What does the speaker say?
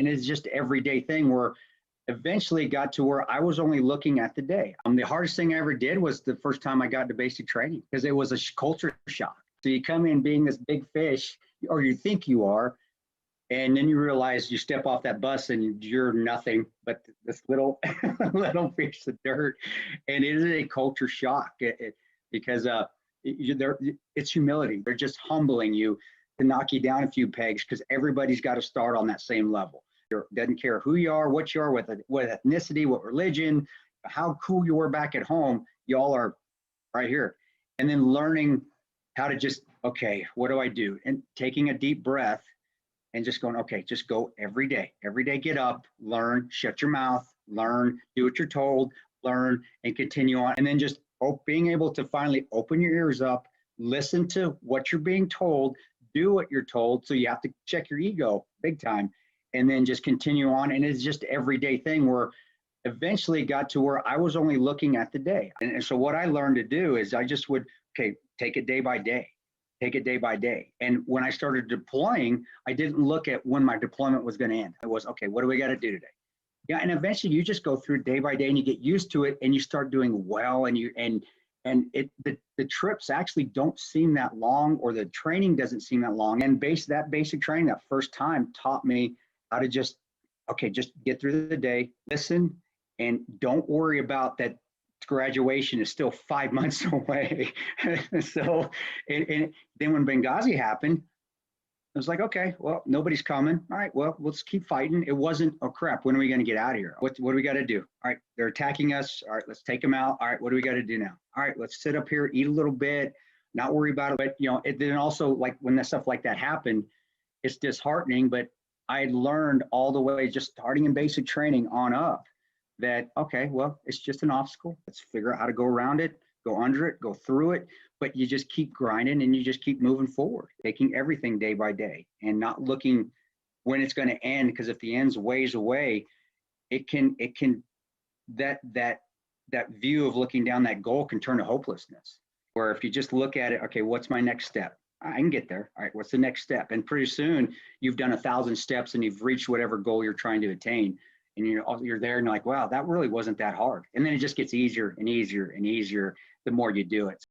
And it's just everyday thing where eventually it got to where I was only looking at the day. The hardest thing I ever did was the first time I got to basic training because it was a culture shock. So you come in being this big fish, or you think you are, and then you realize you step off that bus and you're nothing but this little little piece of dirt, and it is a culture shock because it's humility. They're just humbling you to knock you down a few pegs because everybody's got to start on that same level. It doesn't care who you are, what you are, what ethnicity, what religion, how cool you were back at home. Y'all are right here, and then learning how to just okay, what do I do, and taking a deep breath and just going, okay, just go every day, get up, learn, shut your mouth, learn, do what you're told, learn, and continue on. And then just being able to finally open your ears up, listen to what you're being told, do what you're told. So you have to check your ego big time, and then just continue on. And it's just everyday thing where eventually got to where I was only looking at the day. And so what I learned to do is I just would, okay, take it day by day. Take it day by day. And when I started deploying, I didn't look at when my deployment was going to end. It was, okay, what do we got to do today? Yeah. And eventually you just go through day by day and you get used to it and you start doing well, and the trips actually don't seem that long, or the training doesn't seem that long. And that basic training that first time taught me how to just get through the day, listen, and don't worry about that graduation is still 5 months away. So, and then when Benghazi happened, I was like, okay, well, nobody's coming. All right, well, let's keep fighting. It wasn't, oh crap, when are we going to get out of here? What do we got to do? All right, they're attacking us. All right, let's take them out. All right, what do we got to do now? All right, let's sit up here, eat a little bit, not worry about it. But it then also, like when that stuff like that happened, it's disheartening. But I had learned all the way, just starting in basic training on up, that, okay, well, it's just an obstacle. Let's figure out how to go around it, go under it, go through it. But you just keep grinding and you just keep moving forward, taking everything day by day and not looking when it's going to end. Because if the end's ways away, that view of looking down that goal can turn to hopelessness. Where if you just look at it, okay, what's my next step? I can get there. All right, what's the next step? And pretty soon you've done 1,000 steps and you've reached whatever goal you're trying to attain. And you're there and you're like, wow, that really wasn't that hard. And then it just gets easier and easier and easier the more you do it.